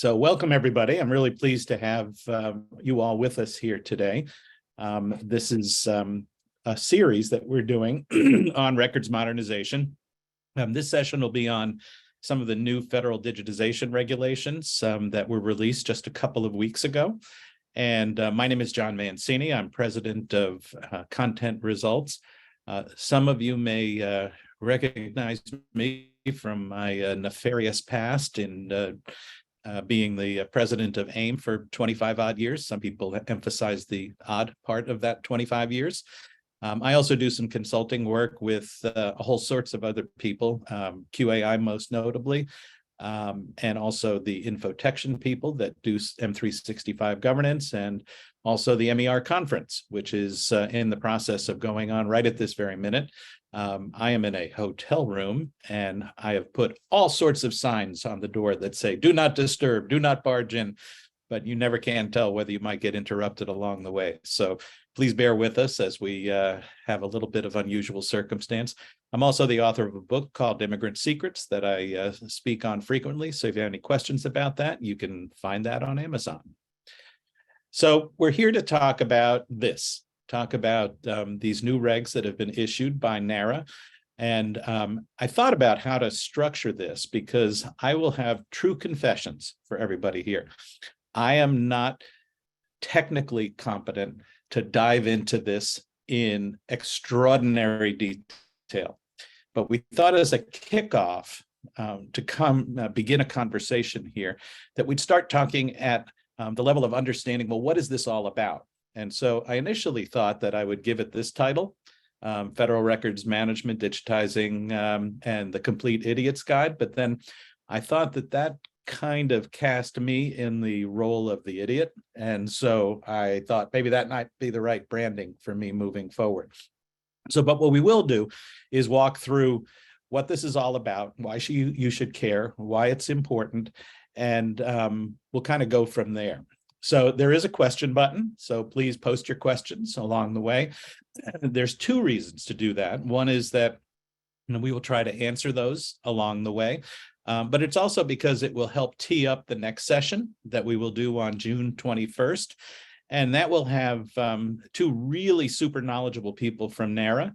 So welcome, everybody. I'm really pleased to have you all with us here today. This is a series that we're doing on records modernization. This session will be on some of the new federal digitization regulations that were released just a couple of weeks ago. And my name is John Mancini. I'm president of Content Results. Some of you may recognize me from my nefarious past in being the president of AIIM for 25 odd years. Some people emphasize the odd part of that 25 years. I also do some consulting work with a whole sorts of other people, QAI most notably, and also the infotection people that do M365 governance, and also the MER conference, which is in the process of going on right at this very minute. I am in a hotel room, and I have put all sorts of signs on the door that say, do not disturb, do not barge in, but you never can tell whether you might get interrupted along the way. So please bear with us as we have a little bit of unusual circumstance. I'm also the author of a book called Immigrant Secrets that I speak on frequently. So if you have any questions about that, you can find that on Amazon. So we're here to talk about this. Talk about these new regs that have been issued by NARA. And I thought about how to structure this because I will have true confessions for everybody here. I am not technically competent to dive into this in extraordinary detail. But we thought as a kickoff to begin a conversation here that we'd start talking at the level of understanding, well, what is this all about? And so I initially thought that I would give it this title, Federal Records Management, Digitizing, and the Complete Idiot's Guide. But then I thought that that kind of cast me in the role of the idiot. And so I thought maybe that might be the right branding for me moving forward. So, but what we will do is walk through what this is all about, why you should care, why it's important, and we'll kind of go from there. So there is a question button, so please post your questions along the way. There's two reasons to do that. One is that we will try to answer those along the way, but it's also because it will help tee up the next session that we will do on June 21st. And that will have two really super knowledgeable people from NARA,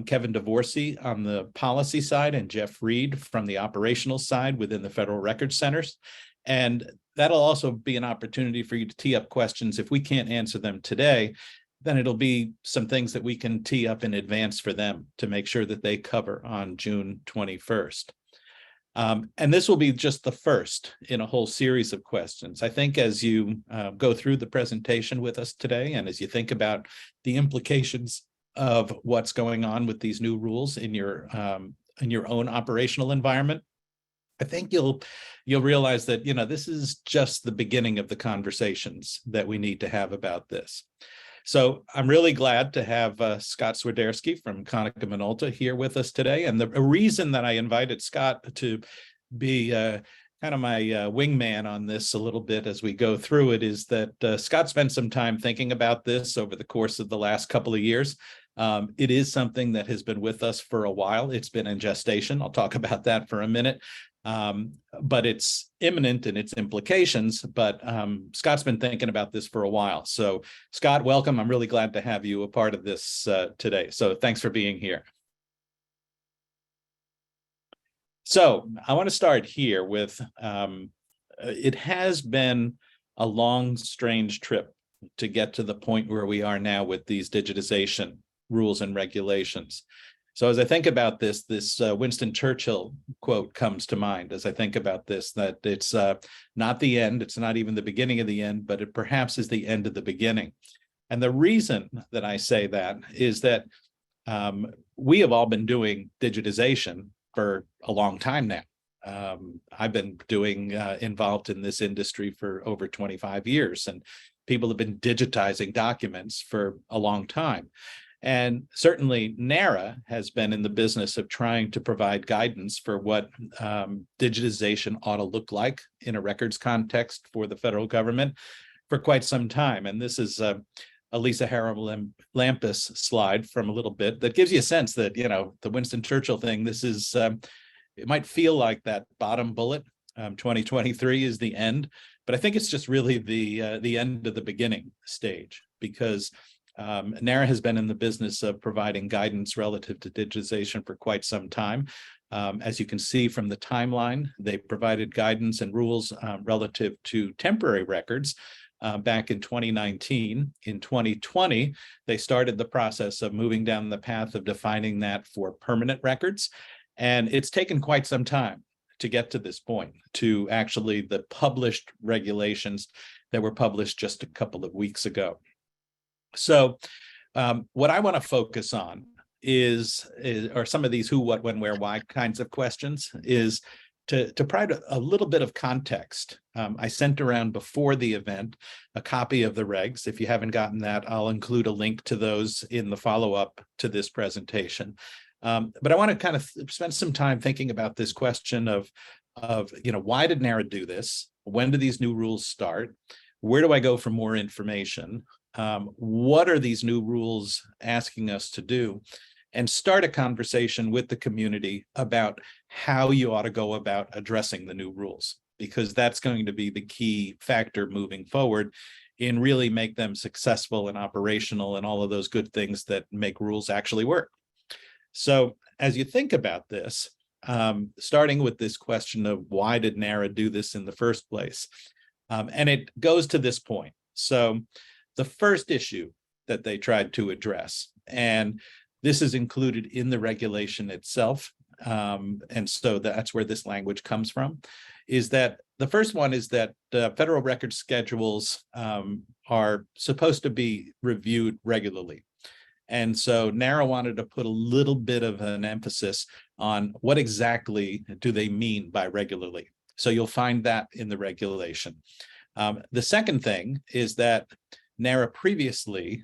Kevin DeVorsey on the policy side and Jeff Reed from the operational side within the Federal Records Centers. And that'll also be an opportunity for you to tee up questions. If we can't answer them today, then it'll be some things that we can tee up in advance for them to make sure that they cover on June 21st. And this will be just the first in a whole series of questions. I think as you go through the presentation with us today, and as you think about the implications of what's going on with these new rules in your own operational environment, I think you'll realize that, this is just the beginning of the conversations that we need to have about this. So I'm really glad to have Scott Swiderski from Konica Minolta here with us today. And the reason that I invited Scott to be kind of my wingman on this a little bit as we go through it is that Scott spent some time thinking about this over the course of the last couple of years. It is something that has been with us for a while. It's been in gestation. I'll talk about that for a minute. But it's imminent in its implications, but Scott's been thinking about this for a while. So Scott, welcome. I'm really glad to have you a part of this today. So thanks for being here. So I want to start here with, it has been a long, strange trip to get to the point where we are now with these digitization rules and regulations. So as I think about this Winston Churchill quote comes to mind as I think about this, that it's not the end, it's not even the beginning of the end, but it perhaps is the end of the beginning. And the reason that I say that is that we have all been doing digitization for a long time now. I've been involved in this industry for over 25 years, and people have been digitizing documents for a long time. And certainly NARA has been in the business of trying to provide guidance for what digitization ought to look like in a records context for the federal government for quite some time. And this is a Lisa Harem-Lampus slide from a little bit that gives you a sense that, the Winston Churchill thing, this is, it might feel like that bottom bullet 2023 is the end, but I think it's just really the end of the beginning stage, because NARA has been in the business of providing guidance relative to digitization for quite some time. As you can see from the timeline, they provided guidance and rules relative to temporary records back in 2019. In 2020, they started the process of moving down the path of defining that for permanent records. And it's taken quite some time to get to this point, to actually the published regulations that were published just a couple of weeks ago. So what I want to focus on is some of these who, what, when, where, why kinds of questions, is to provide a little bit of context. I sent around before the event a copy of the regs. If you haven't gotten that, I'll include a link to those in the follow-up to this presentation. But I want to kind of spend some time thinking about this question of why did NARA do this? When do these new rules start? Where do I go for more information? What are these new rules asking us to do? And start a conversation with the community about how you ought to go about addressing the new rules, because that's going to be the key factor moving forward in really make them successful and operational and all of those good things that make rules actually work. So as you think about this, starting with this question of why did NARA do this in the first place? And it goes to this point. So the first issue that they tried to address, and this is included in the regulation itself, and so that's where this language comes from, is that the first one is that federal record schedules are supposed to be reviewed regularly. And so NARA wanted to put a little bit of an emphasis on what exactly do they mean by regularly. So you'll find that in the regulation. The second thing is that NARA previously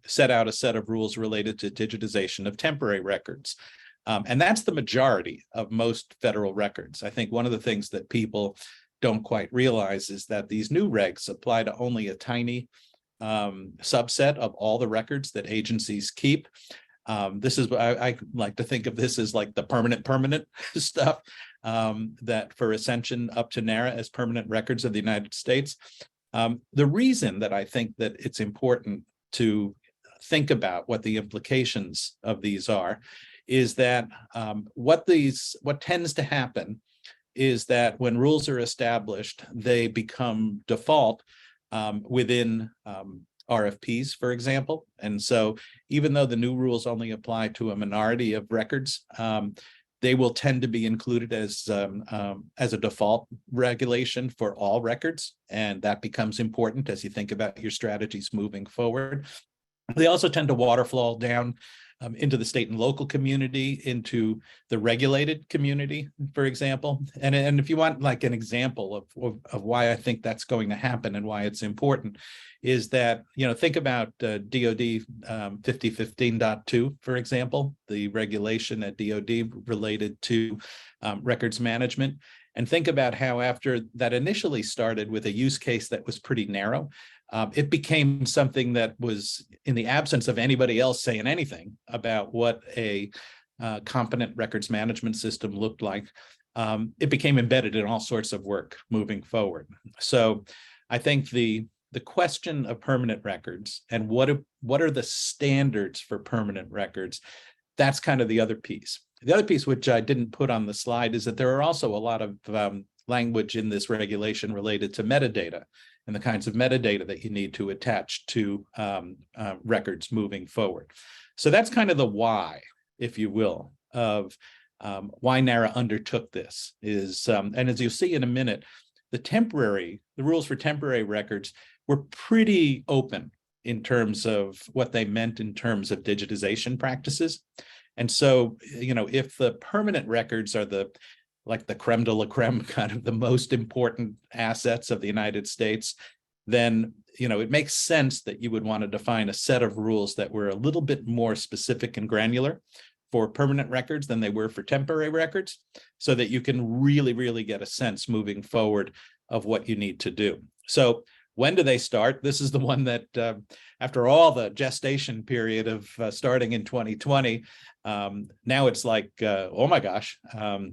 set out a set of rules related to digitization of temporary records. And that's the majority of most federal records. I think one of the things that people don't quite realize is that these new regs apply to only a tiny subset of all the records that agencies keep. This is what I like to think of this as like the permanent stuff that for Ascension up to NARA as permanent records of the United States. The reason that I think that it's important to think about what the implications of these are is that what tends to happen is that when rules are established, they become default within RFPs, for example. And so even though the new rules only apply to a minority of records, they will tend to be included as a default regulation for all records. And that becomes important as you think about your strategies moving forward. They also tend to waterfall down into the state and local community, into the regulated community, for example. And if you want like an example of why I think that's going to happen and why it's important, is that, think about DOD 5015.2, for example, the regulation at DOD related to records management. And think about how after that initially started with a use case that was pretty narrow, it became something that was in the absence of anybody else saying anything about what a competent records management system looked like. It became embedded in all sorts of work moving forward. So I think the question of permanent records and what are the standards for permanent records, that's kind of the other piece. The other piece, which I didn't put on the slide, is that there are also a lot of language in this regulation related to metadata and the kinds of metadata that you need to attach to records moving forward. So that's kind of the why, if you will, of why NARA undertook this. And as you'll see in a minute, the rules for temporary records were pretty open in terms of what they meant in terms of digitization practices. And so, if the permanent records are the creme de la creme, kind of the most important assets of the United States, then, it makes sense that you would want to define a set of rules that were a little bit more specific and granular for permanent records than they were for temporary records, so that you can really, really get a sense moving forward of what you need to do. So When do they start? This is the one that after all the gestation period of starting in 2020, now it's like, oh my gosh,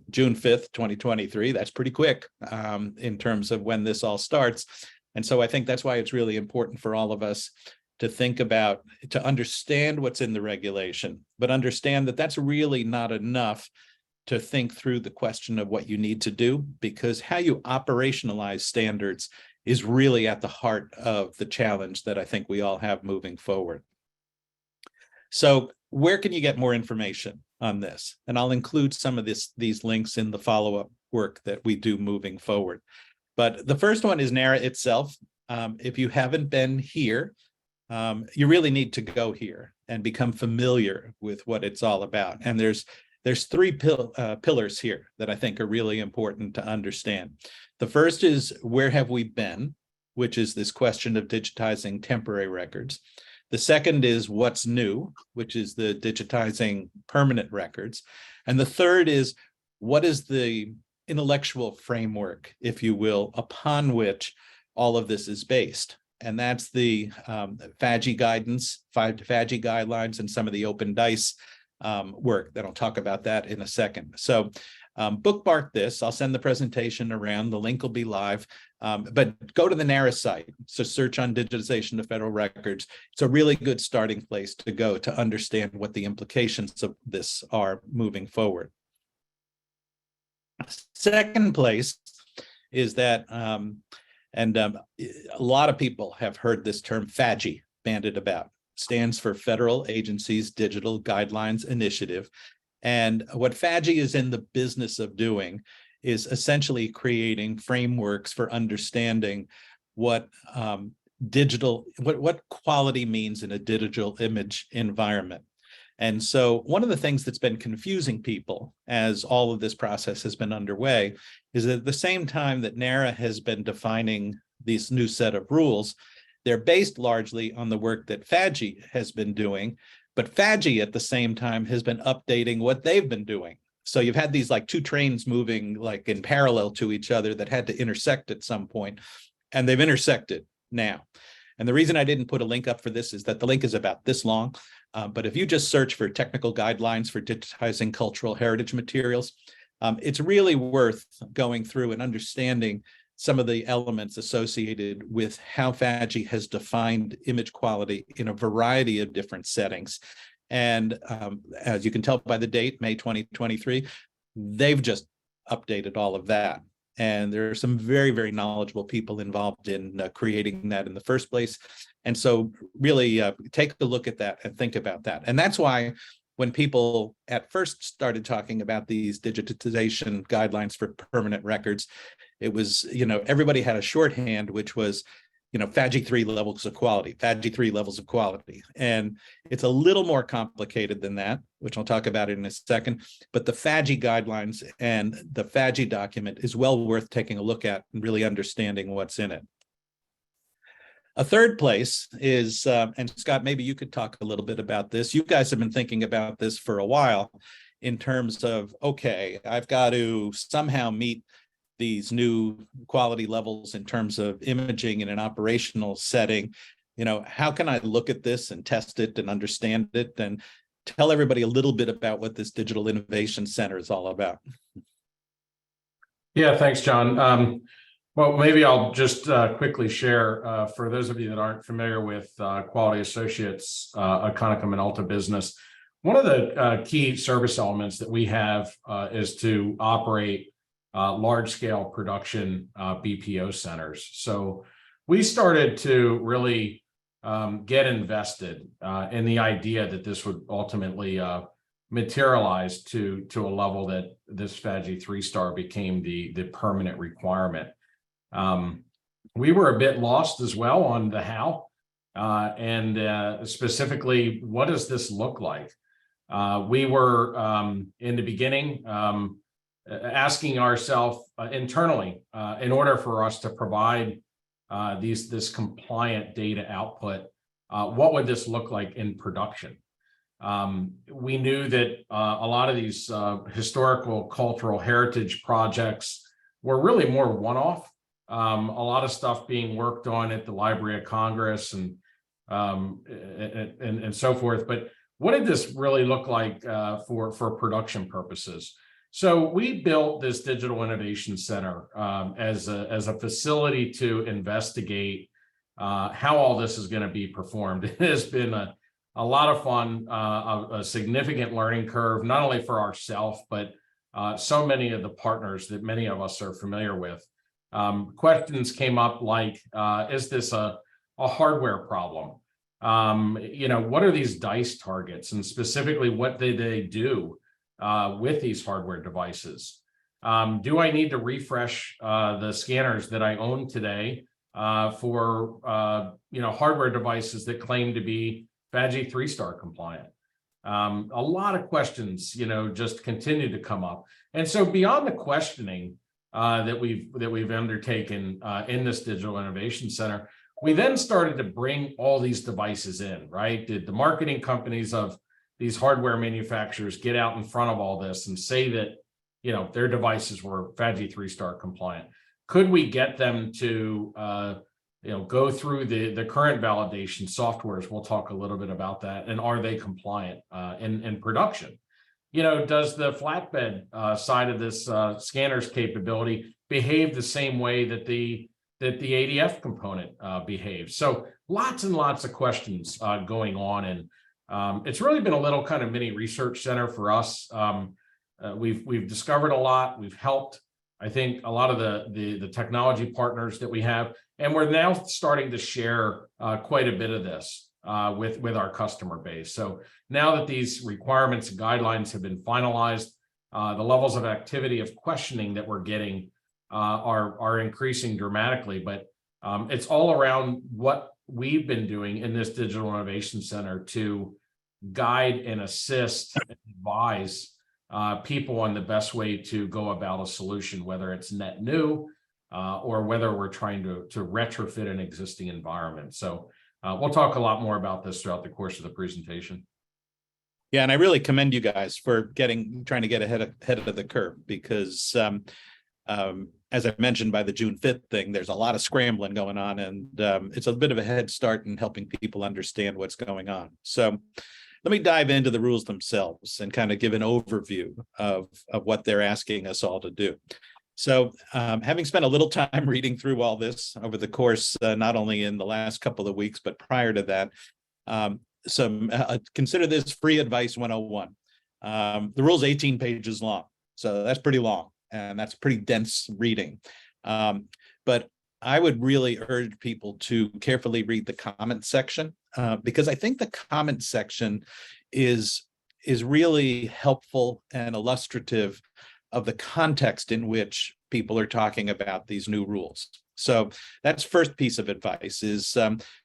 June 5th, 2023, that's pretty quick in terms of when this all starts. And so I think that's why it's really important for all of us to think about, to understand what's in the regulation, but understand that that's really not enough to think through the question of what you need to do, because how you operationalize standards is really at the heart of the challenge that I think we all have moving forward. So where can you get more information on this? And I'll include some of these links in the follow-up work that we do moving forward. But the first one is NARA itself. If you haven't been here, you really need to go here and become familiar with what it's all about. And there's three pillars here that I think are really important to understand. The first is, where have we been, which is this question of digitizing temporary records. The second is, what's new, which is the digitizing permanent records. And the third is, what is the intellectual framework, if you will, upon which all of this is based? And that's the FAGI guidance, FAGI guidelines, and some of the open DICE work that I'll talk about that in a second. So bookmark this. I'll send the presentation around. The link will be live, but go to the NARA site. So search on digitization of federal records. It's a really good starting place to go to understand what the implications of this are moving forward. Second place is that, a lot of people have heard this term FAGI bandied about. Stands for Federal Agencies Digital Guidelines Initiative. And what FAGI is in the business of doing is essentially creating frameworks for understanding what what quality means in a digital image environment. And so one of the things that's been confusing people as all of this process has been underway is that at the same time that NARA has been defining these new set of rules, they're based largely on the work that FAGI has been doing, but FAGI at the same time has been updating what they've been doing. So you've had these like two trains moving like in parallel to each other that had to intersect at some point, and they've intersected now. And the reason I didn't put a link up for this is that the link is about this long, but if you just search for technical guidelines for digitizing cultural heritage materials, it's really worth going through and understanding some of the elements associated with how FAGI has defined image quality in a variety of different settings. And as you can tell by the date, May 2023, they've just updated all of that. And there are some very, very knowledgeable people involved in creating that in the first place. And so really take a look at that and think about that. And that's why when people at first started talking about these digitization guidelines for permanent records, it was, everybody had a shorthand, which was, FAGI 3 levels of quality, FAGI 3 levels of quality. And it's a little more complicated than that, which I'll talk about in a second. But the FAGI guidelines and the FAGI document is well worth taking a look at and really understanding what's in it. A third place is, and Scott, maybe you could talk a little bit about this. You guys have been thinking about this for a while in terms of, okay, I've got to somehow meet these new quality levels in terms of imaging in an operational setting. How can I look at this and test it and understand it, and tell everybody a little bit about what this Digital Innovation Center is all about? Yeah, thanks, John. Well, maybe I'll just quickly share for those of you that aren't familiar with Quality Associates, a Konica Minolta business. One of the key service elements that we have is to operate large-scale production BPO centers. So we started to really get invested in the idea that this would ultimately materialize to a level that this FAGI 3-star became the permanent requirement. We were a bit lost as well on the how, and specifically, what does this look like? We were in the beginning asking ourselves internally, in order for us to provide this compliant data output, what would this look like in production? We knew that a lot of these historical cultural heritage projects were really more one-off a lot of stuff being worked on at the Library of Congress and so forth. But what did this really look like for production purposes? So we built this Digital Innovation Center as a facility to investigate how all this is going to be performed. It has been a lot of fun, a significant learning curve, not only for ourselves, but so many of the partners that many of us are familiar with. Questions came up like, is this a hardware problem? What are these dice targets, and specifically what did they do with these hardware devices? Do I need to refresh the scanners that I own today for hardware devices that claim to be FADGI 3-star compliant? A lot of questions, just continue to come up. And so beyond the questioning that we've undertaken in this Digital Innovation Center, we then started to bring all these devices in, right? Did the marketing companies of these hardware manufacturers get out in front of all this and say that, their devices were FADGI 3-star compliant? Could we get them to, go through the current validation softwares? We'll talk a little bit about that. And are they compliant in production? Does the flatbed side of this scanner's capability behave the same way that the ADF component behaves? So lots and lots of questions going on. And it's really been a little kind of mini research center for us. We've discovered a lot. We've helped, I think, a lot of the technology partners that we have. And we're now starting to share quite a bit of this with our customer base. So now that these requirements and guidelines have been finalized, the levels of activity of questioning that we're getting are increasing dramatically. But it's all around what we've been doing in this Digital Innovation Center to guide and assist and advise people on the best way to go about a solution, whether it's net new or whether we're trying to retrofit an existing environment. So we'll talk a lot more about this throughout the course of the presentation. Yeah, and I really commend you guys for trying to get ahead of the curve, because as I mentioned, by the June 5th thing, there's a lot of scrambling going on, and it's a bit of a head start in helping people understand what's going on. So let me dive into the rules themselves and kind of give an overview of what they're asking us all to do. So having spent a little time reading through all this over the course, not only in the last couple of weeks, but prior to that, consider this free advice 101. The rule's 18 pages long, so that's pretty long, and that's pretty dense reading. But I would really urge people to carefully read the comment section, because I think the comment section is really helpful and illustrative of the context in which people are talking about these new rules. So that's first piece of advice is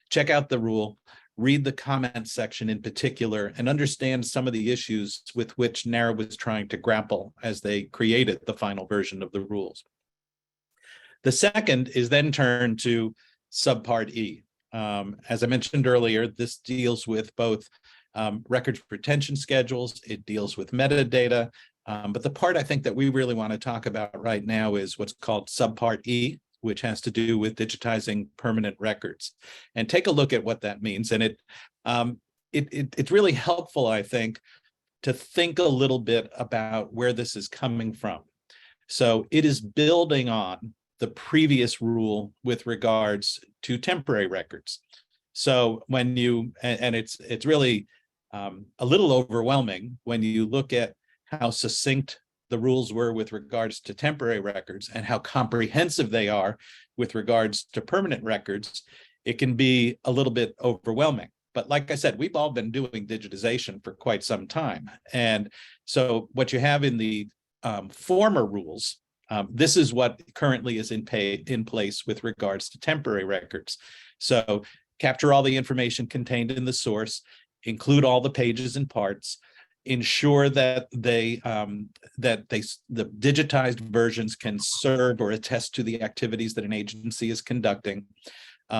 check out the rule, read the comment section in particular, and understand some of the issues with which NARA was trying to grapple as they created the final version of the rules. The second is then turn to subpart E. As I mentioned earlier, this deals with both records retention schedules, it deals with metadata, but the part I think that we really want to talk about right now is what's called subpart E, which has to do with digitizing permanent records. And take a look at what that means. And it's really helpful, I think, to think a little bit about where this is coming from. So it is building on the previous rule with regards to temporary records. So when it's really a little overwhelming when you look at how succinct the rules were with regards to temporary records and how comprehensive they are with regards to permanent records. It can be a little bit overwhelming. But like I said, we've all been doing digitization for quite some time. And so what you have in the former rules, this is what currently is in place with regards to temporary records. So capture all the information contained in the source, include all the pages and parts, ensure that the digitized versions can serve or attest to the activities that an agency is conducting.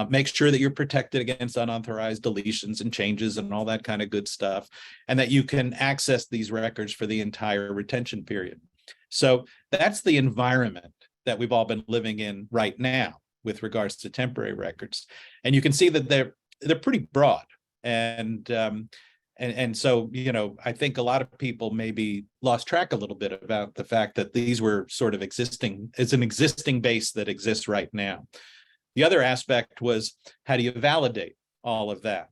Make sure that you're protected against unauthorized deletions and changes and all that kind of good stuff, and that you can access these records for the entire retention period. So that's the environment that we've all been living in right now with regards to temporary records. And you can see that they're pretty broad. And so, you know, I think a lot of people maybe lost track a little bit about the fact that these were sort of existing, it's an existing base that exists right now. The other aspect was, how do you validate all of that?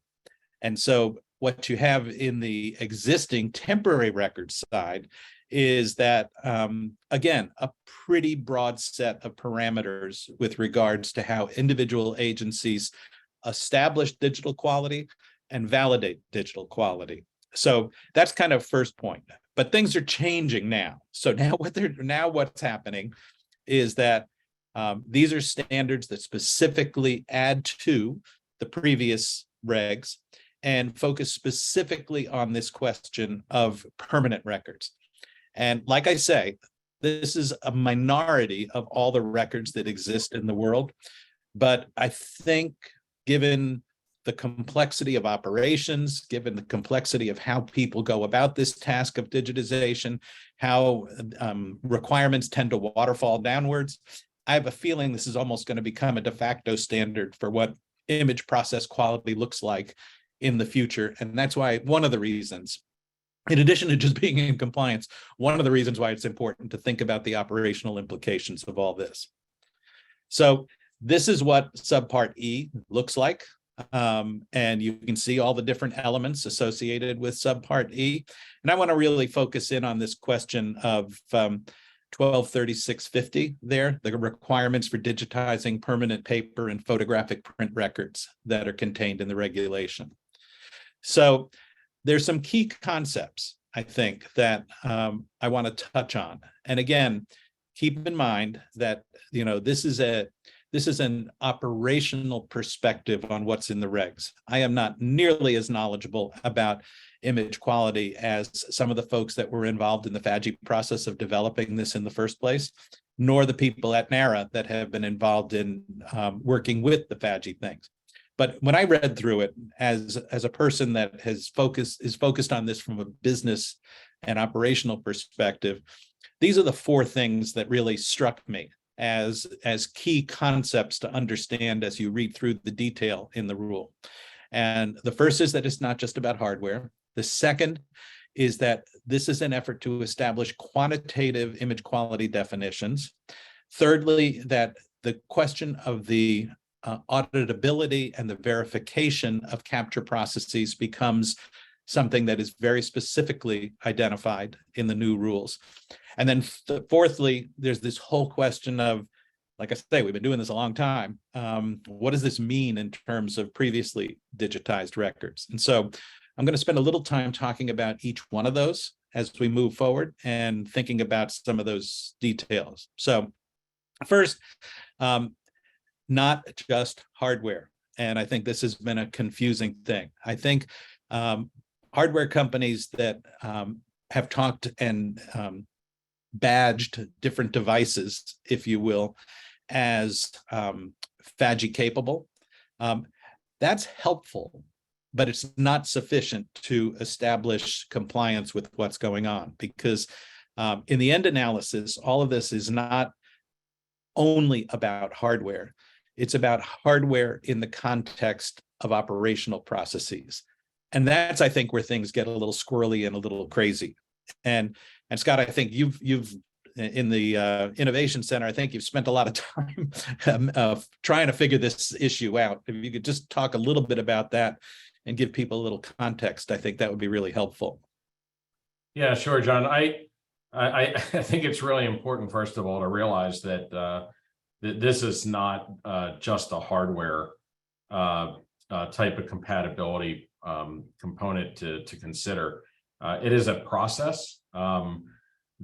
And so what you have in the existing temporary record side is that, again, a pretty broad set of parameters with regards to how individual agencies establish digital quality and validate digital quality. So that's kind of first point. But things are changing now. So now what's happening is that these are standards that specifically add to the previous regs and focus specifically on this question of permanent records. And like I say, this is a minority of all the records that exist in the world. But I think given the complexity of operations, given the complexity of how people go about this task of digitization, how requirements tend to waterfall downwards, I have a feeling this is almost going to become a de facto standard for what image process quality looks like in the future. And that's why one of the reasons, in addition to just being in compliance, one of the reasons why it's important to think about the operational implications of all this. So this is what subpart E looks like. And you can see all the different elements associated with subpart E. And I want to really focus in on this question of 123650 there, the requirements for digitizing permanent paper and photographic print records that are contained in the regulation. So there's some key concepts, I think, that I want to touch on. And again, keep in mind that, you know, this is an operational perspective on what's in the regs. I am not nearly as knowledgeable about image quality as some of the folks that were involved in the FADGI process of developing this in the first place, nor the people at NARA that have been involved in working with the FADGI things. But when I read through it as a person that is focused on this from a business and operational perspective, these are the four things that really struck me as key concepts to understand as you read through the detail in the rule. And the first is that it's not just about hardware. The second is that this is an effort to establish quantitative image quality definitions. Thirdly, that the question of the auditability and the verification of capture processes becomes something that is very specifically identified in the new rules. And then fourthly, there's this whole question of, like I say, we've been doing this a long time. What does this mean in terms of previously digitized records? And so I'm going to spend a little time talking about each one of those as we move forward and thinking about some of those details. So first, not just hardware. And I think this has been a confusing thing. I think hardware companies that have talked and badged different devices, if you will, as FADGI capable, that's helpful, but it's not sufficient to establish compliance with what's going on, because in the end analysis, all of this is not only about hardware. It's about hardware in the context of operational processes. And that's, I think, where things get a little squirrely and a little crazy. And Scott, I think you've in the Innovation Center, I think you've spent a lot of time trying to figure this issue out. If you could just talk a little bit about that and give people a little context, I think that would be really helpful. Yeah, sure, John. I think it's really important, first of all, to realize that that this is not just a hardware type of compatibility component to consider. It is a process.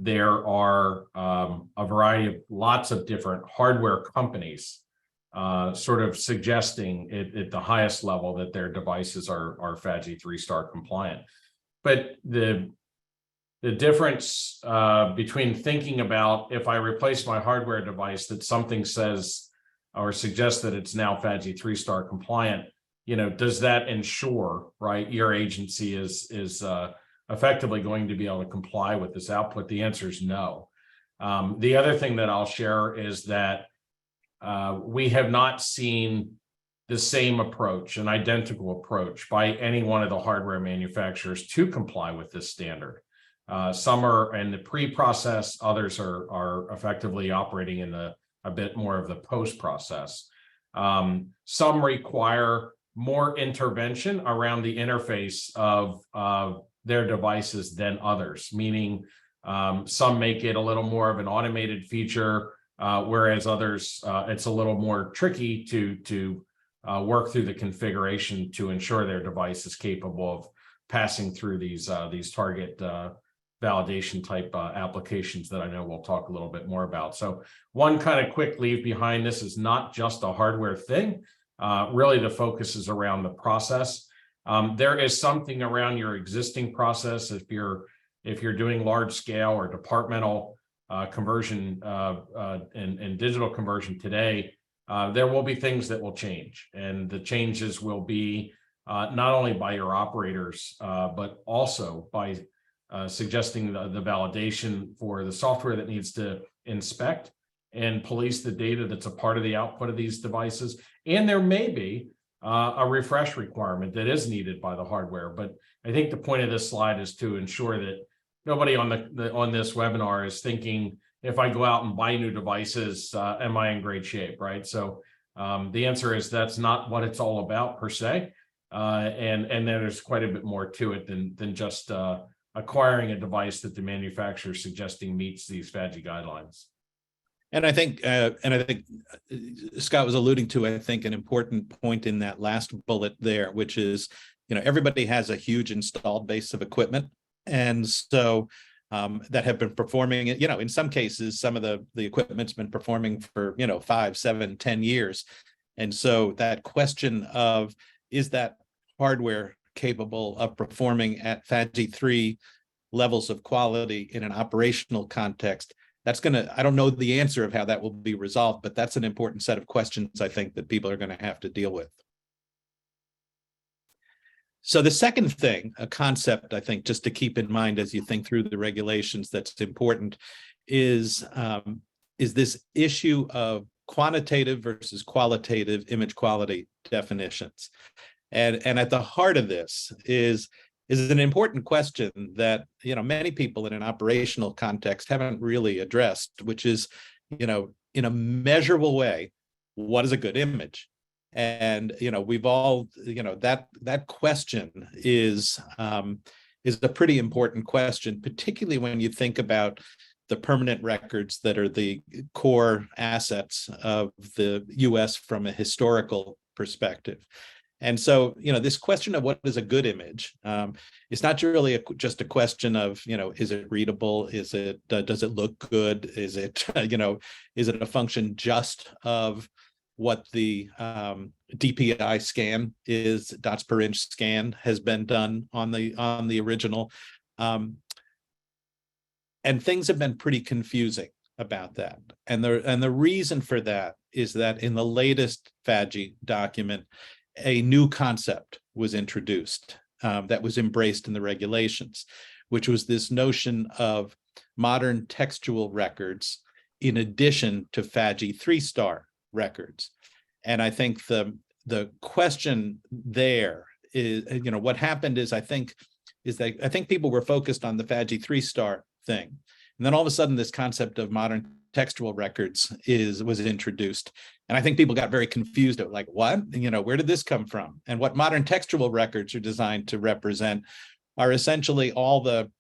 There are a variety of lots of different hardware companies sort of suggesting at the highest level that their devices are FADGI 3-star compliant. But the difference between thinking about, if I replace my hardware device, that something says or suggests that it's now FADGI 3-star compliant, you know, does that ensure, right, your agency is effectively going to be able to comply with this output? The answer is no. The other thing that I'll share is that we have not seen the same approach, an identical approach by any one of the hardware manufacturers to comply with this standard. Some are in the pre-process, others are effectively operating in a bit more of the post-process. Some require more intervention around the interface of their devices than others, meaning some make it a little more of an automated feature, whereas others, it's a little more tricky to work through the configuration to ensure their device is capable of passing through these target validation type applications that I know we'll talk a little bit more about. So one kind of quick leave behind, this is not just a hardware thing. Really the focus is around the process. There is something around your existing process if you're doing large scale or departmental conversion and digital conversion today. There will be things that will change, and the changes will be not only by your operators, but also by suggesting the validation for the software that needs to inspect and police the data that's a part of the output of these devices. And there may be a refresh requirement that is needed by the hardware. But I think the point of this slide is to ensure that nobody on this webinar is thinking, if I go out and buy new devices, am I in great shape, right? So the answer is that's not what it's all about per se. And there's quite a bit more to it than just acquiring a device that the manufacturer is suggesting meets these FADGI guidelines. And I think Scott was alluding to, I think, an important point in that last bullet there, which is, everybody has a huge installed base of equipment. And so that have been performing, in some cases, some of the equipment's been performing for, 5, 7, 10 years. And so that question of, is that hardware capable of performing at FADGI 3 levels of quality in an operational context? I don't know the answer of how that will be resolved, but that's an important set of questions I think that people are going to have to deal with. So the second thing, a concept I think just to keep in mind as you think through the regulations that's important is this issue of quantitative versus qualitative image quality definitions. And at the heart of this is an important question that, many people in an operational context haven't really addressed, which is, in a measurable way, what is a good image? And, we've all, that question is a pretty important question, particularly when you think about the permanent records that are the core assets of the US from a historical perspective. And so, this question of what is a good image, it's not really just a question of, is it readable? Is it, does it look good? Is it, is it a function just of what the DPI scan is, dots per inch scan has been done on the original. And things have been pretty confusing about that. And the reason for that is that in the latest FADGI document, a new concept was introduced that was embraced in the regulations, which was this notion of modern textual records in addition to FADGI 3-star records. And I think the question there is, what happened is I think people were focused on the FADGI 3-star thing. And then all of a sudden this concept of modern textual records was introduced. And I think people got very confused at like, what? Where did this come from? And what modern textual records are designed to represent are essentially all the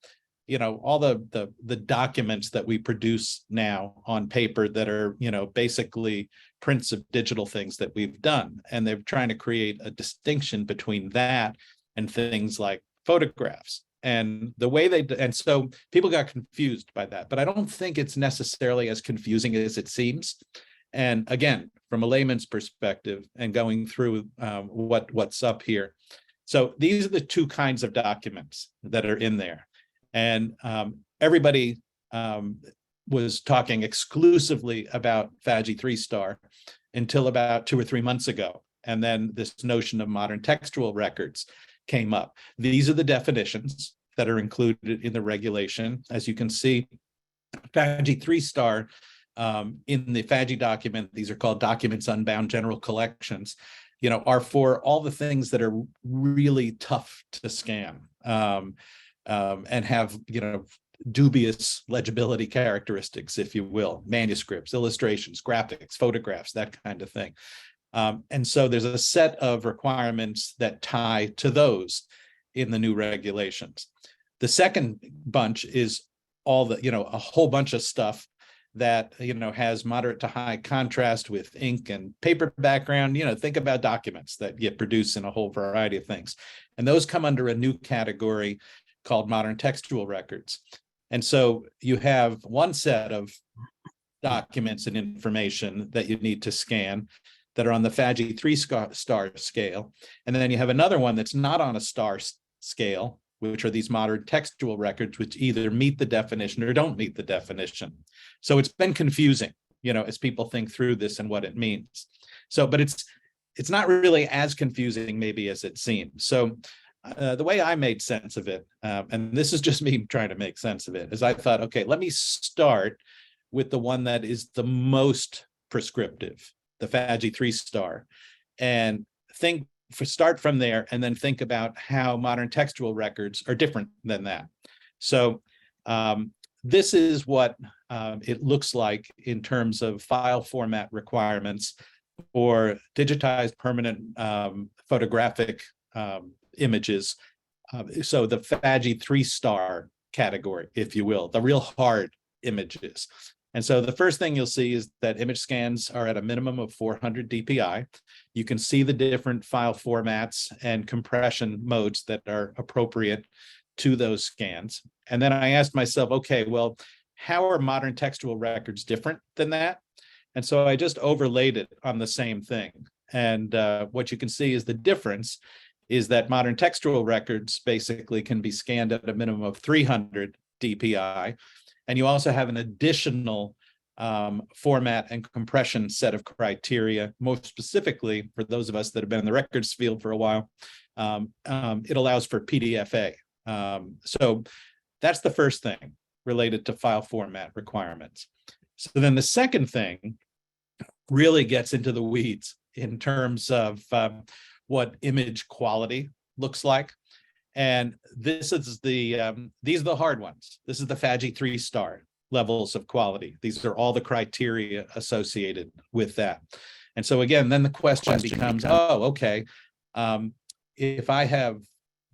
documents that we produce now on paper that are, basically prints of digital things that we've done. And they're trying to create a distinction between that and things like photographs. And the way and so people got confused by that, but I don't think it's necessarily as confusing as it seems. And again, from a layman's perspective and going through what's up here. So these are the two kinds of documents that are in there. And everybody was talking exclusively about FADGI 3-star until about 2 or 3 months ago. And then this notion of modern textual records came up. These are the definitions that are included in the regulation. As you can see, FADGI 3-star, in the FADGI document, these are called documents unbound general collections, are for all the things that are really tough to scan, and have, dubious legibility characteristics, if you will, manuscripts, illustrations, graphics, photographs, that kind of thing. And so there's a set of requirements that tie to those in the new regulations. The second bunch is all the, a whole bunch of stuff that, has moderate to high contrast with ink and paper background. Think about documents that get produced in a whole variety of things. And those come under a new category called modern textual records. And so you have one set of documents and information that you need to scan that are on the FADGI 3-star scale. And then you have another one that's not on a star scale, which are these modern textual records, which either meet the definition or don't meet the definition. So it's been confusing, as people think through this and what it means. So, but it's not really as confusing maybe as it seems. So the way I made sense of it, and this is just me trying to make sense of it, is I thought, okay, let me start with the one that is the most prescriptive, the FADGI 3-star, and start from there and then think about how modern textual records are different than that. So this is what it looks like in terms of file format requirements for digitized permanent photographic images. So the FADGI 3-star category, if you will, the real hard images. And so the first thing you'll see is that image scans are at a minimum of 400 DPI. You can see the different file formats and compression modes that are appropriate to those scans. And then I asked myself, okay, well, how are modern textual records different than that? And so I just overlaid it on the same thing. And what you can see is the difference is that modern textual records basically can be scanned at a minimum of 300 DPI. And you also have an additional format and compression set of criteria. Most specifically, for those of us that have been in the records field for a while, it allows for PDFA. So that's the first thing related to file format requirements. So then the second thing really gets into the weeds in terms of what image quality looks like. And this is these are the hard ones. This is the FADGI 3-star levels of quality. These are all the criteria associated with that. And so again, then the question becomes, oh, okay, if I have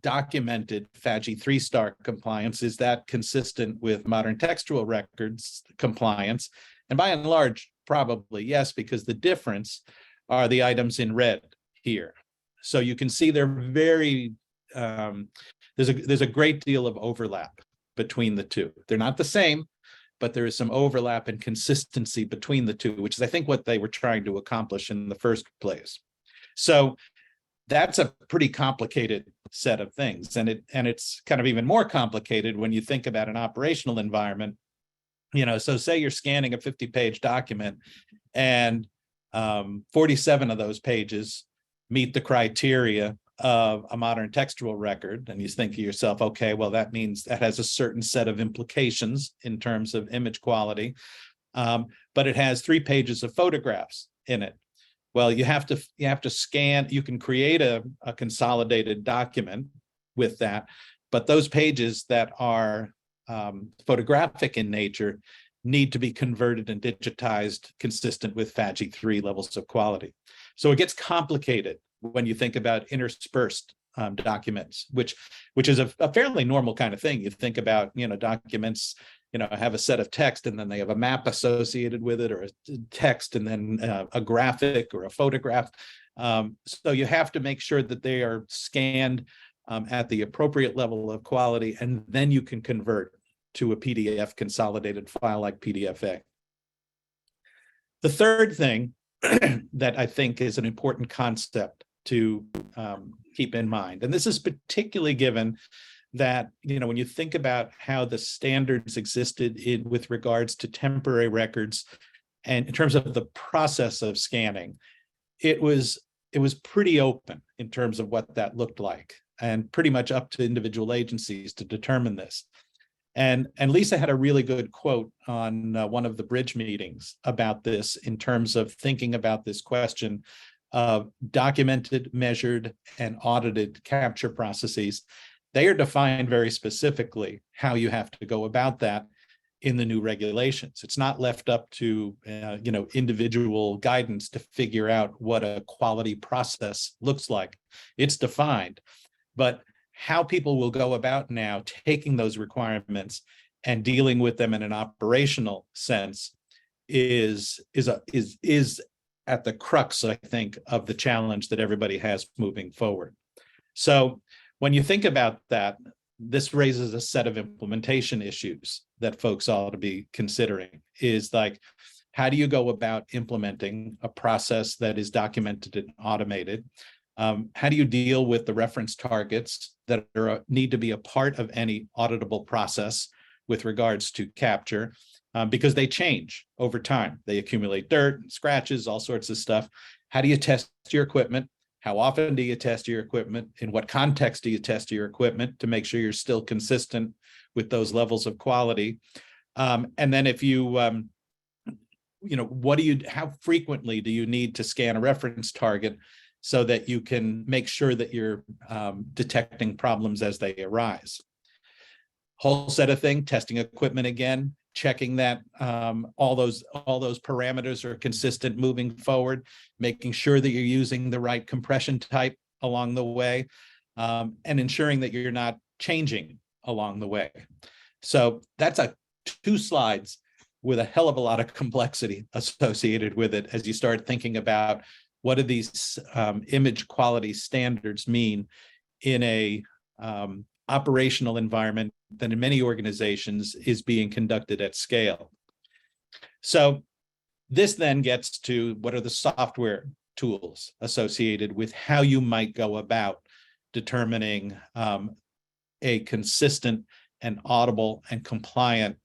documented FADGI 3-star compliance, is that consistent with modern textual records compliance? And by and large, probably yes, because the difference are the items in red here. So you can see they're very, there's a great deal of overlap between the two. They're not the same, but there is some overlap and consistency between the two, which is, I think, what they were trying to accomplish in the first place. So that's a pretty complicated set of things. And it's kind of even more complicated when you think about an operational environment. So say you're scanning a 50-page document and 47 of those pages meet the criteria of a modern textual record, and you think to yourself, okay, well, that means that has a certain set of implications in terms of image quality, but it has 3 pages of photographs in it. Well, you have to scan. You can create a consolidated document with that, but those pages that are photographic in nature need to be converted and digitized consistent with FADGI 3 levels of quality. So it gets complicated when you think about interspersed documents, which is a fairly normal kind of thing. You think about, documents, have a set of text and then they have a map associated with it, or a text and then a graphic or a photograph. So you have to make sure that they are scanned at the appropriate level of quality, and then you can convert to a PDF consolidated file like PDFA. The third thing that I think is an important concept to keep in mind, and this is particularly given that, when you think about how the standards existed with regards to temporary records, and in terms of the process of scanning, it was pretty open in terms of what that looked like, and pretty much up to individual agencies to determine this. And Lisa had a really good quote on one of the bridge meetings about this in terms of thinking about this question of documented, measured, and audited capture processes. They are defined very specifically how you have to go about that in the new regulations. It's not left up to individual guidance to figure out what a quality process looks like. It's defined, but how people will go about now taking those requirements and dealing with them in an operational sense is at the crux, I think, of the challenge that everybody has moving forward. So when you think about that, this raises a set of implementation issues that folks ought to be considering. Is like, how do you go about implementing a process that is documented and automated? How do you deal with the reference targets that need to be a part of any auditable process with regards to capture? Because they change over time. They accumulate dirt, scratches, all sorts of stuff. How do you test your equipment? How often do you test your equipment? In what context do you test your equipment to make sure you're still consistent with those levels of quality? And then if you, how frequently do you need to scan a reference target so that you can make sure that you're detecting problems as they arise? Whole set of things, testing equipment again, checking that all those parameters are consistent moving forward, making sure that you're using the right compression type along the way, and ensuring that you're not changing along the way. So that's 2 slides with a hell of a lot of complexity associated with it as you start thinking about what do these image quality standards mean in a operational environment that in many organizations is being conducted at scale. So this then gets to what are the software tools associated with how you might go about determining a consistent and audible and compliant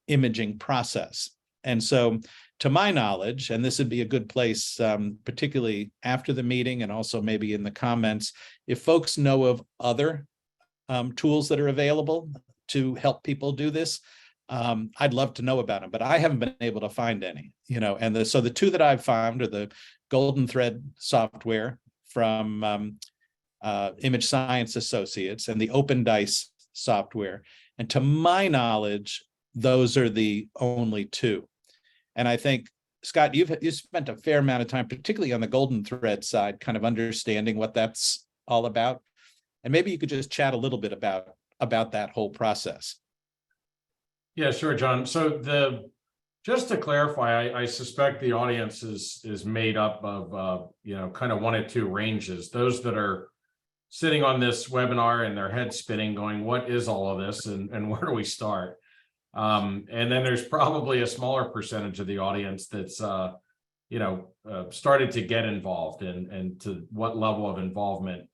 imaging process. And so to my knowledge, and this would be a good place, particularly after the meeting and also maybe in the comments, if folks know of other tools that are available to help people do this, I'd love to know about them, but I haven't been able to find any, and so the 2 that I've found are the Golden Thread software from Image Science Associates and the OpenDice software. And to my knowledge, those are the only 2. And I think, Scott, you've spent a fair amount of time, particularly on the Golden Thread side, kind of understanding what that's all about. And maybe you could just chat a little bit about that whole process. Yeah, sure, John. So just to clarify, I suspect the audience is made up of kind of 1 of 2 ranges. Those that are sitting on this webinar and their head spinning, going, "What is all of this, and where do we start?" And then there's probably a smaller percentage of the audience that's started to get involved, and to what level of involvement.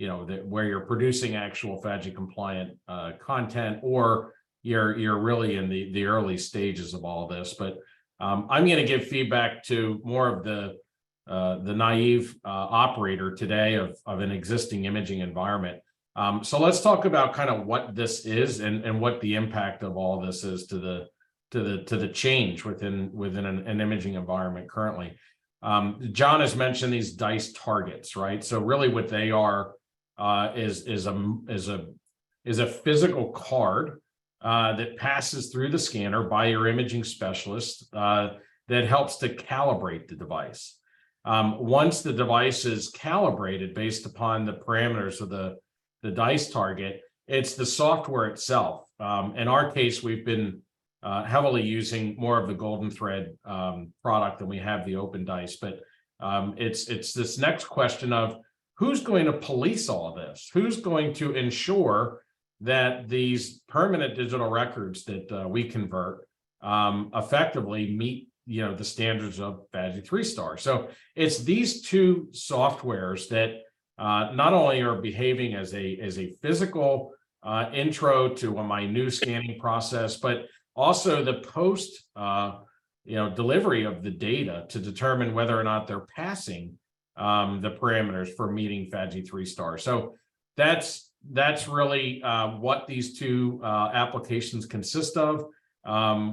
That where you're producing actual FADGI compliant content, or you're really in the early stages of all this. But I'm going to give feedback to more of the naive operator today of an existing imaging environment. So let's talk about kind of what this is and what the impact of all this is to the change within an imaging environment currently. John has mentioned these DICE targets, right? So really what they are is a physical card that passes through the scanner by your imaging specialist that helps to calibrate the device. Once the device is calibrated based upon the parameters of the DICE target, it's the software itself. In our case, we've been heavily using more of the Golden Thread product than we have the OpenDice. But it's this next question of who's going to police all of this? Who's going to ensure that these permanent digital records that we convert effectively meet the standards of FADGI 3-star? So it's these 2 softwares that not only are behaving as a physical intro to my new scanning process, but also the post delivery of the data to determine whether or not they're passing the parameters for meeting FADGI 3-star. So that's that's really what these two applications consist of.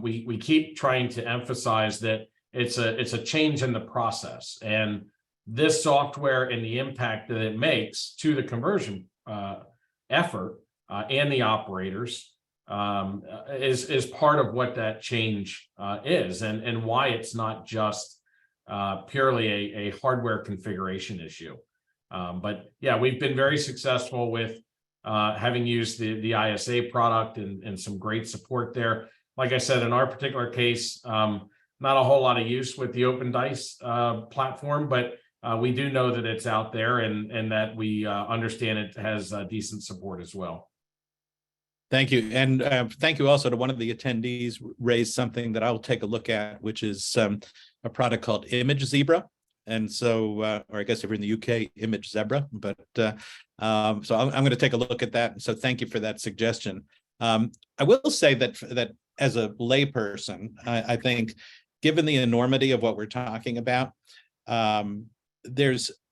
We keep trying to emphasize that it's a change in the process, and this software and the impact that it makes to the conversion effort and the operators is part of what that change is, and why it's not just purely a hardware configuration issue. But yeah, we've been very successful with having used the ISA product and some great support there. Like I said, in our particular case, not a whole lot of use with the OpenDice platform, but we do know that it's out there, and that we understand it has decent support as well. Thank you. And thank you also to one of the attendees raised something that I'll take a look at, which is a product called Image Zebra. And so, or I guess if you're in the UK, Image Zebra, but so I'm going to take a look at that. So thank you for that suggestion. I will say that as a layperson, I think, given the enormity of what we're talking about,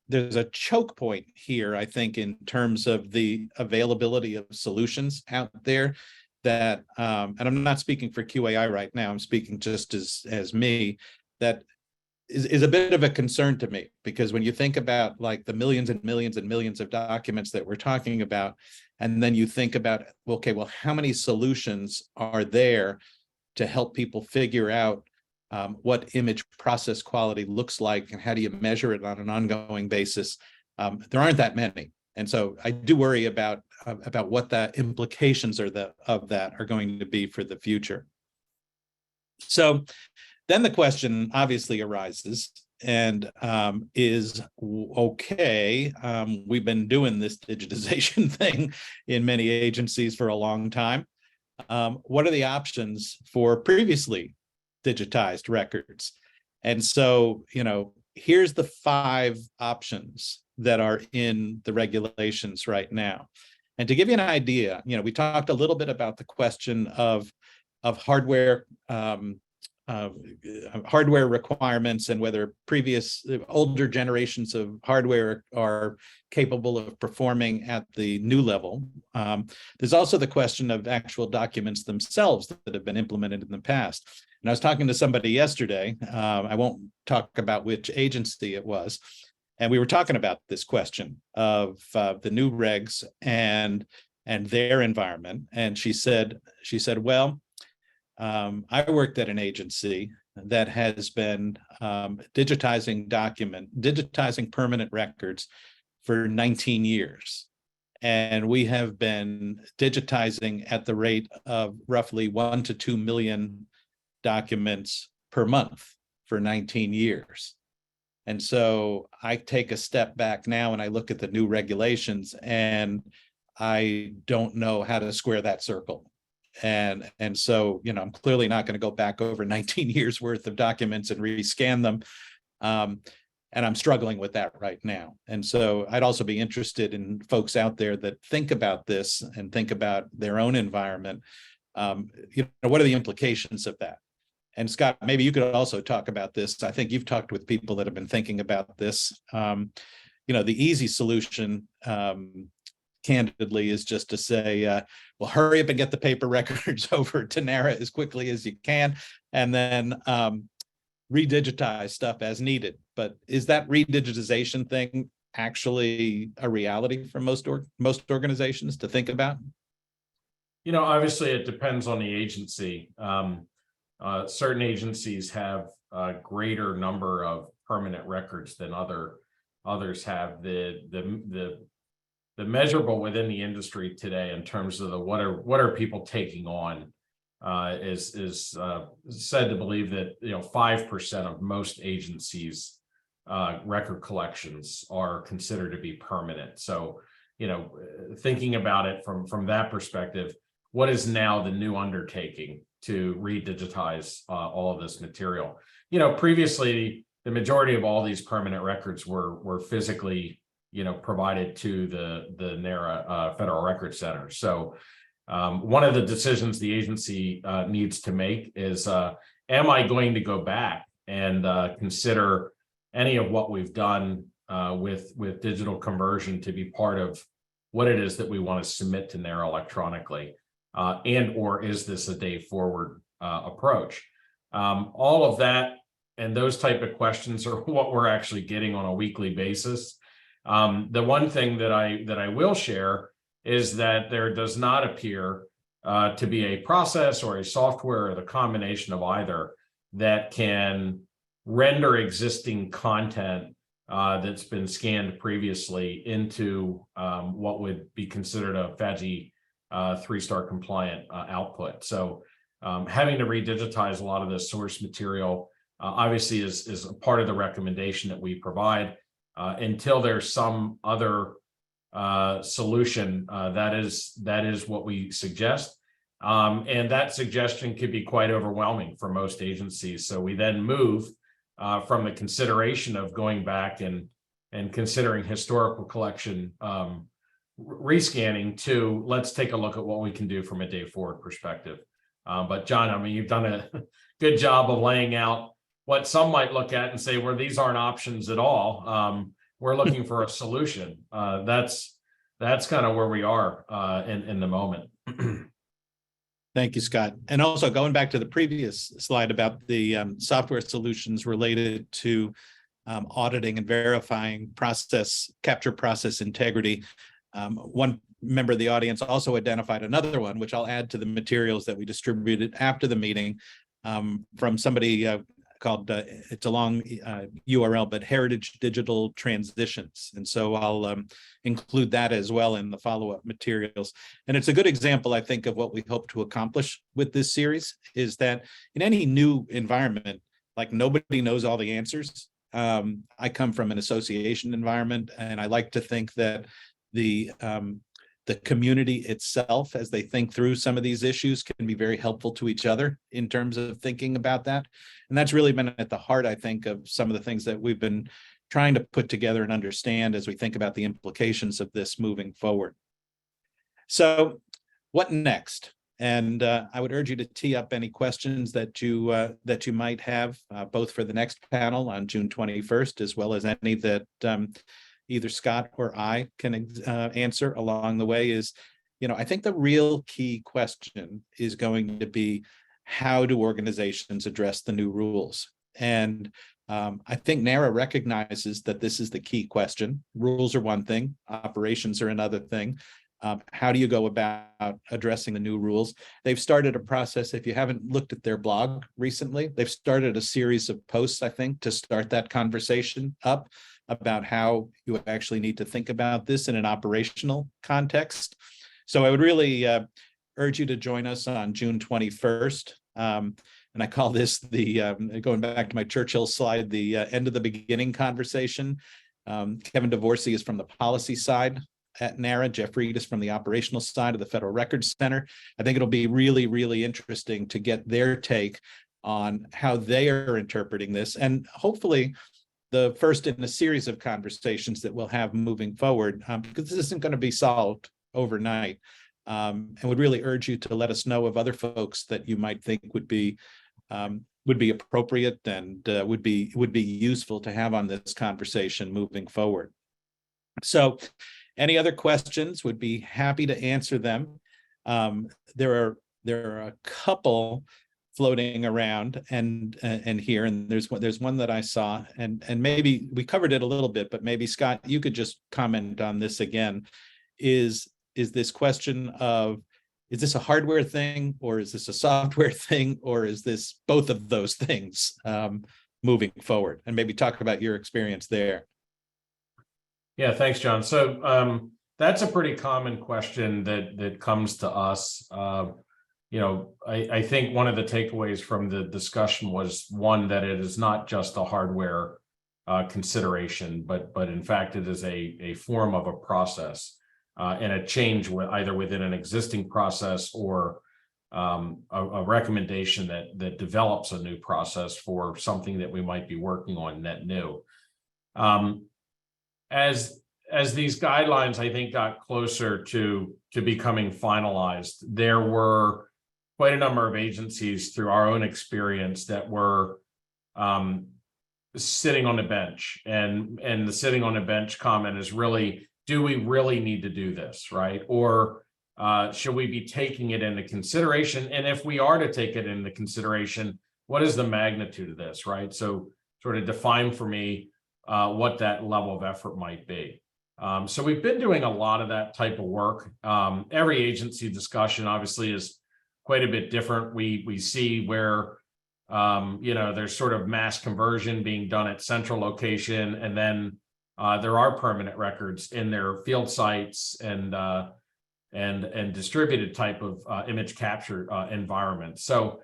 there's a choke point here, I think, in terms of the availability of solutions out there that, and I'm not speaking for QAI right now, I'm speaking just as me, that is a bit of a concern to me, because when you think about like the millions and millions and millions of documents that we're talking about, and then you think about, okay, well, how many solutions are there to help people figure out what image process quality looks like, and how do you measure it on an ongoing basis? There aren't that many. And so I do worry about what the implications of that are going to be for the future. So then the question obviously arises, and is, okay, we've been doing this digitization thing in many agencies for a long time. What are the options for previously digitized records? And so, here's the 5 options that are in the regulations right now. And to give you an idea, we talked a little bit about the question of hardware, hardware requirements, and whether older generations of hardware are capable of performing at the new level. There's also the question of actual documents themselves that have been implemented in the past. And I was talking to somebody yesterday, I won't talk about which agency it was, and we were talking about this question of the new regs and their environment. And she said, well, I worked at an agency that has been digitizing permanent records for 19 years. And we have been digitizing at the rate of roughly 1 to 2 million documents per month for 19 years. And so I take a step back now and I look at the new regulations, and I don't know how to square that circle. And so, I'm clearly not going to go back over 19 years worth of documents and rescan them. And I'm struggling with that right now. And so I'd also be interested in folks out there that think about this and think about their own environment. What are the implications of that? And Scott, maybe you could also talk about this. I think you've talked with people that have been thinking about this. The easy solution, candidly, is just to say, well, hurry up and get the paper records over to NARA as quickly as you can, and then redigitize stuff as needed. But is that redigitization thing actually a reality for most organizations to think about? Obviously, it depends on the agency. Certain agencies have a greater number of permanent records than others have. The measurable within the industry today in terms of what are people taking on is said to believe that 5% of most agencies' record collections are considered to be permanent. So thinking about it from that perspective, what is now the new undertaking to redigitize all of this material? Previously the majority of all these permanent records were physically provided to the NARA Federal Record Center. So one of the decisions the agency needs to make is, am I going to go back and consider any of what we've done with digital conversion to be part of what it is that we want to submit to NARA electronically, and or is this a day forward approach? All of that and those type of questions are what we're actually getting on a weekly basis. The one thing that I will share is that there does not appear to be a process or a software or the combination of either that can render existing content that's been scanned previously into what would be considered a FADGI 3-star compliant output. So having to redigitize a lot of this source material obviously is a part of the recommendation that we provide. Until there's some other solution, that is what we suggest. And that suggestion could be quite overwhelming for most agencies. So we then move from the consideration of going back and considering historical collection rescanning to let's take a look at what we can do from a day forward perspective. But John, I mean, you've done a good job of laying out what some might look at and say, well, these aren't options at all. We're looking for a solution. That's kind of where we are in the moment. Thank you, Scott. And also going back to the previous slide about the software solutions related to auditing and verifying capture process integrity. One member of the audience also identified another one, which I'll add to the materials that we distributed after the meeting from somebody called, it's a long URL, but Heritage Digital Transitions. And so I'll include that as well in the follow-up materials. And it's a good example, I think, of what we hope to accomplish with this series is that in any new environment, like nobody knows all the answers. I come from an association environment, and I like to think that the community itself, as they think through some of these issues, can be very helpful to each other in terms of thinking about that. And that's really been at the heart, I think, of some of the things that we've been trying to put together and understand as we think about the implications of this moving forward. So what next? And I would urge you to tee up any questions that you might have, both for the next panel on June 21st, as well as any that either Scott or I can answer along the way. Is, I think the real key question is going to be, how do organizations address the new rules? And I think NARA recognizes that this is the key question. Rules are one thing, operations are another thing. How do you go about addressing the new rules? They've started a process. If you haven't looked at their blog recently, they've started a series of posts, I think, to start that conversation up about how you actually need to think about this in an operational context. So I would really urge you to join us on June 21st. And I call this the, going back to my Churchill slide, the end of the beginning conversation. Kevin DeVorsey is from the policy side at NARA. Jeff Reed is from the operational side of the Federal Records Center. I think it'll be really, really interesting to get their take on how they are interpreting this, and hopefully the first in a series of conversations that we'll have moving forward, because this isn't going to be solved overnight. And would really urge you to let us know of other folks that you might think would be appropriate and would be useful to have on this conversation moving forward. So any other questions, would be happy to answer them. There are a couple floating around and here, and there's one that I saw, and maybe we covered it a little bit, but maybe Scott, you could just comment on this again. Is this question of, is this a hardware thing, or is this a software thing, or is this both of those things moving forward? And maybe talk about your experience there. Yeah, thanks, John. So that's a pretty common question that comes to us. I think one of the takeaways from the discussion was, one, that it is not just a hardware consideration, but in fact, it is a form of a process and a change either within an existing process or a recommendation that develops a new process for something that we might be working on net new. As these guidelines, I think, got closer to becoming finalized, there were quite a number of agencies, through our own experience, that were sitting on the bench, and the sitting on the bench comment is really do we really need to do this, right? Or should we be taking it into consideration? And if we are to take it into consideration, what is the magnitude of this, right? So sort of define for me what that level of effort might be. So we've been doing a lot of that type of work. Every agency discussion obviously is quite a bit different. We see where there's sort of mass conversion being done at central location, and then there are permanent records in their field sites and distributed type of image capture environment. So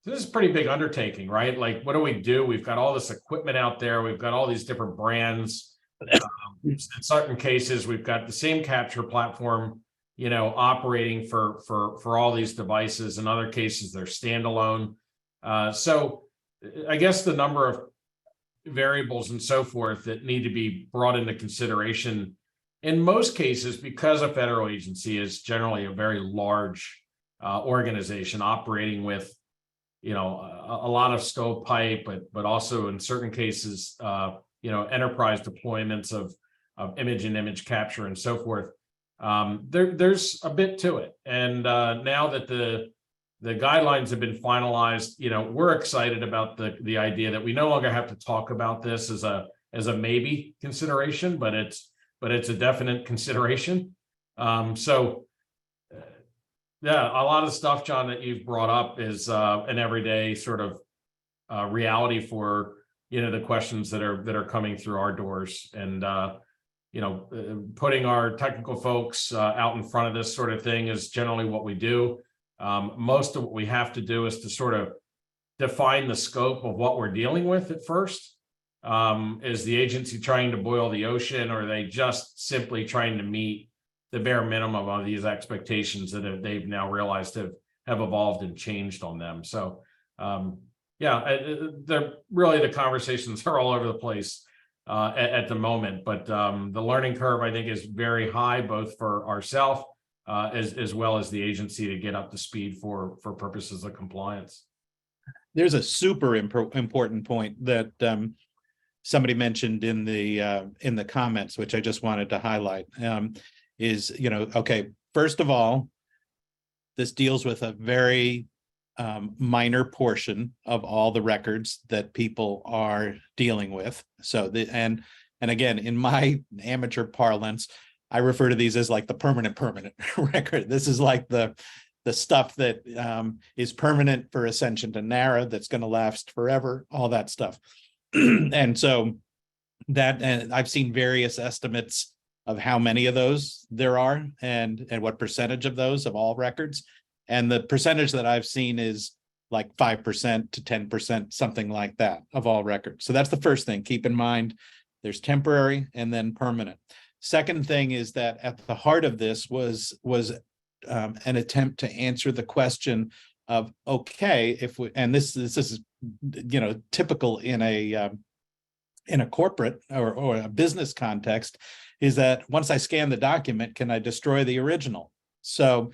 this is a pretty big undertaking, right? Like, what do? We've got all this equipment out there. We've got all these different brands. In certain cases, we've got the same capture platform, operating for all these devices. In other cases, they're standalone. So I guess the number of variables and so forth that need to be brought into consideration in most cases, because a federal agency is generally a very large organization operating with a lot of stovepipe, but also in certain cases enterprise deployments of image and image capture and so forth. There's a bit to it, and now that the guidelines have been finalized, we're excited about the idea that we no longer have to talk about this as a maybe consideration, but it's a definite consideration. Yeah, a lot of stuff, John, that you've brought up is an everyday sort of reality for the questions that are coming through our doors, and putting our technical folks out in front of this sort of thing is generally what we do. Most of what we have to do is to sort of define the scope of what we're dealing with at first. Is the agency trying to boil the ocean, or are they just simply trying to meet the bare minimum of these expectations that they've now realized have evolved and changed on them? So they're really, the conversations are all over the place at the moment, but the learning curve, I think, is very high, both for ourselves as well as the agency, to get up to speed for purposes of compliance. There's a super important point that somebody mentioned in the comments, which I just wanted to highlight. Is, okay, first of all, this deals with a very minor portion of all the records that people are dealing with. So and again, in my amateur parlance, I refer to these as like the permanent record. This is like the stuff that is permanent for ascension to NARA, that's going to last forever, all that stuff. And so and I've seen various estimates of how many of those there are, and what percentage of those of all records. And the percentage that I've seen is like 5% to 10%, something like that, of all records. So that's the first thing. Keep in mind, there's temporary and then permanent. Second thing is that at the heart of this was an attempt to answer the question of, okay, if we, and this is typical in a corporate or a business context, is that once I scan the document, can I destroy the original? So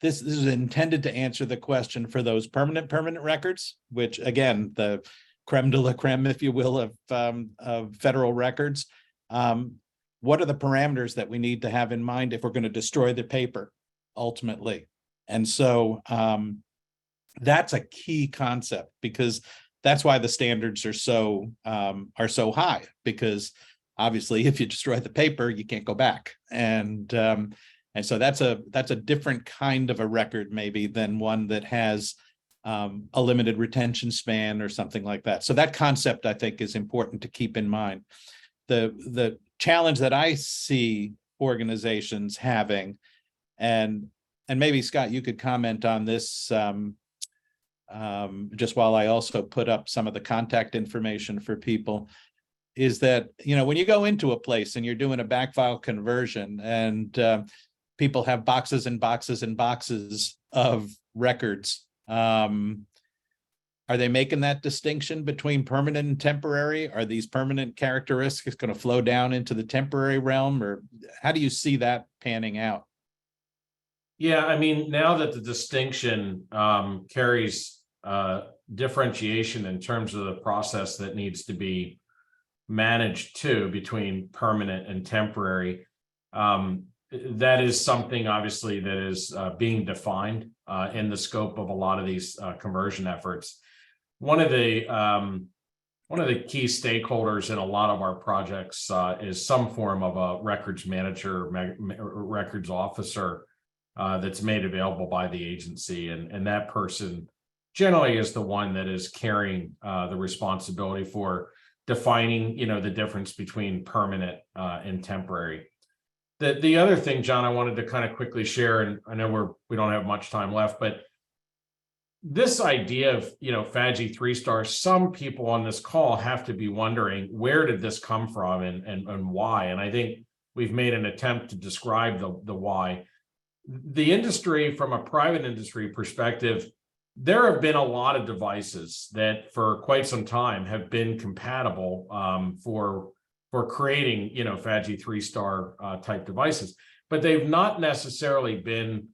this is intended to answer the question for those permanent records, which, again, the creme de la creme, if you will, of federal records. What are the parameters that we need to have in mind if we're going to destroy the paper ultimately? And so that's a key concept, because that's why the standards are so high, because obviously if you destroy the paper, you can't go back. And so that's a different kind of a record maybe than one that has a limited retention span or something like that. So that concept, I think, is important to keep in mind. The challenge that I see organizations having, and maybe Scott, you could comment on this just while I also put up some of the contact information for people, is that, when you go into a place and you're doing a backfile conversion, and people have boxes and boxes and boxes of records, are they making that distinction between permanent and temporary? Are these permanent characteristics going to flow down into the temporary realm, or how do you see that panning out? Yeah, I mean, now that the distinction carries differentiation in terms of the process that needs to be managed too, between permanent and temporary, that is something obviously that is being defined in the scope of a lot of these conversion efforts. One of the key stakeholders in a lot of our projects is some form of a records manager, records officer that's made available by the agency, and that person generally is the one that is carrying the responsibility for defining, the difference between permanent and temporary. The other thing, John, I wanted to kind of quickly share, and I know we don't have much time left, but this idea of, FADGI 3-star, some people on this call have to be wondering, where did this come from and why? And I think we've made an attempt to describe the why. The industry, from a private industry perspective, there have been a lot of devices that for quite some time have been compatible for creating, FADGI 3-star type devices, but they've not necessarily been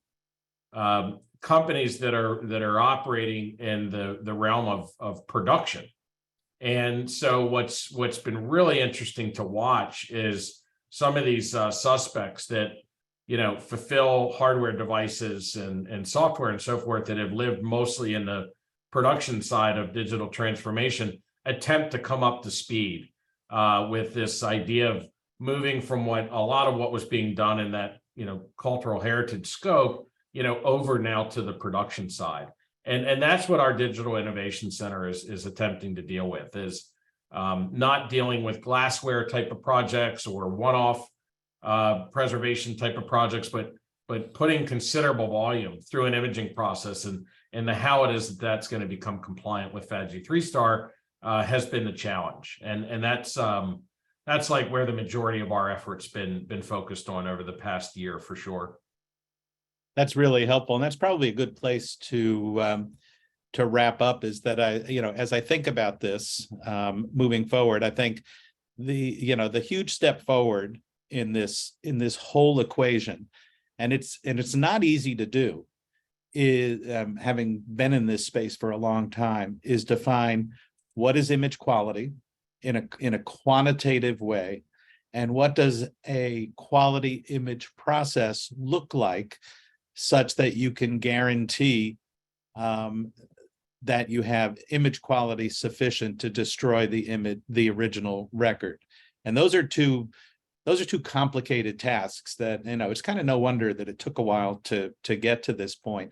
companies that are operating in the realm of production. And so what's been really interesting to watch is some of these suspects that fulfill hardware devices and software and so forth that have lived mostly in the production side of digital transformation attempt to come up to speed with this idea of moving from a lot of what was being done in that cultural heritage scope over now to the production side. And that's what our Digital Innovation Center is attempting to deal with, is not dealing with glassware type of projects or one-off preservation type of projects, but putting considerable volume through an imaging process, and how it is that's going to become compliant with FADGI 3-star has been the challenge. And that's like where the majority of our efforts been focused on over the past year, for sure. That's really helpful, and that's probably a good place to wrap up. Is that as I think about this moving forward, I think the huge step forward in this whole equation, and it's not easy to do, is having been in this space for a long time, is define what is image quality in a quantitative way, and what does a quality image process look like, such that you can guarantee that you have image quality sufficient to destroy the original record. And those are two complicated tasks that, it's kind of no wonder that it took a while to get to this point.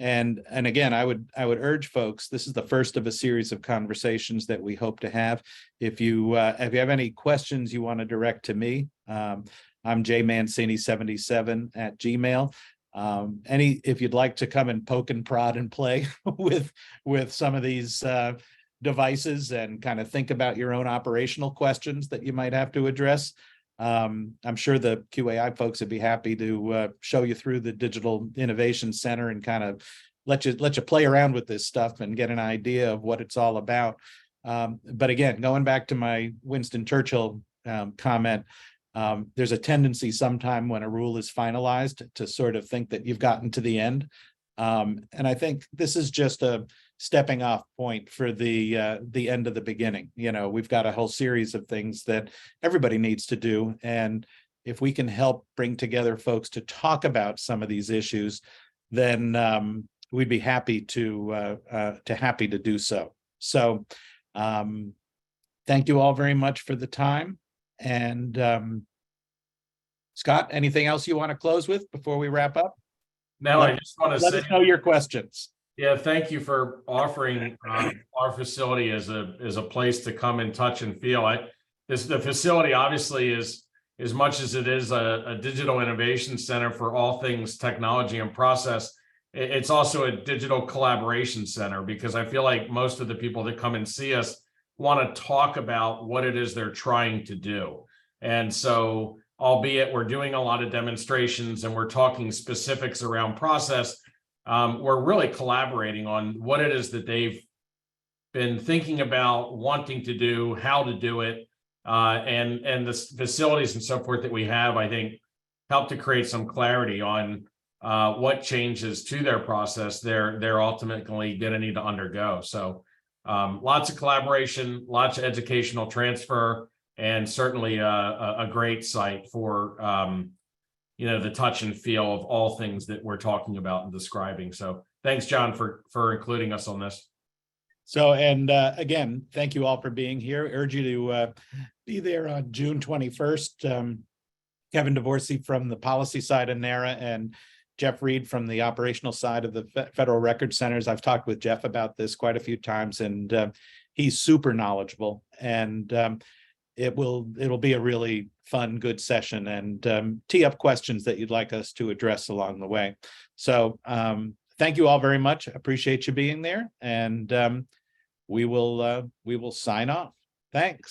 And again, I would urge folks, this is the first of a series of conversations that we hope to have. If you have any questions you want to direct to me, I'm jmancini77 at Gmail. If you'd like to come and poke and prod and play with some of these devices and kind of think about your own operational questions that you might have to address, I'm sure the QAI folks would be happy to show you through the Digital Innovation Center and kind of let you play around with this stuff and get an idea of what it's all about. But again, going back to my Winston Churchill comment, there's a tendency sometime when a rule is finalized to sort of think that you've gotten to the end. And I think this is just a stepping off point for the end of the beginning. We've got a whole series of things that everybody needs to do. And if we can help bring together folks to talk about some of these issues, then we'd be happy to do so. So thank you all very much for the time. And Scott, anything else you want to close with before we wrap up? No, I just want to let us know your questions. Yeah, thank you for offering our facility as a place to come and touch and feel. The facility obviously is, as much as it is a digital innovation center for all things technology and process, it's also a digital collaboration center, because I feel like most of the people that come and see us want to talk about what it is they're trying to do. And so, albeit we're doing a lot of demonstrations and we're talking specifics around process, we're really collaborating on what it is that they've been thinking about, wanting to do, how to do it, and the facilities and so forth that we have, I think, help to create some clarity on what changes to their process they're ultimately going to need to undergo. So lots of collaboration, lots of educational transfer, and certainly a great site for the touch and feel of all things that we're talking about and describing. So thanks, John, for including us on this. So, and again, thank you all for being here. Urge you to be there on June 21st. Kevin DeVorsey from the policy side of NARA and Jeff Reed from the operational side of the Federal Record Centers. I've talked with Jeff about this quite a few times, and he's super knowledgeable, and it'll be a really fun, good session, and tee up questions that you'd like us to address along the way. So thank you all very much. Appreciate you being there, and we will sign off. Thanks.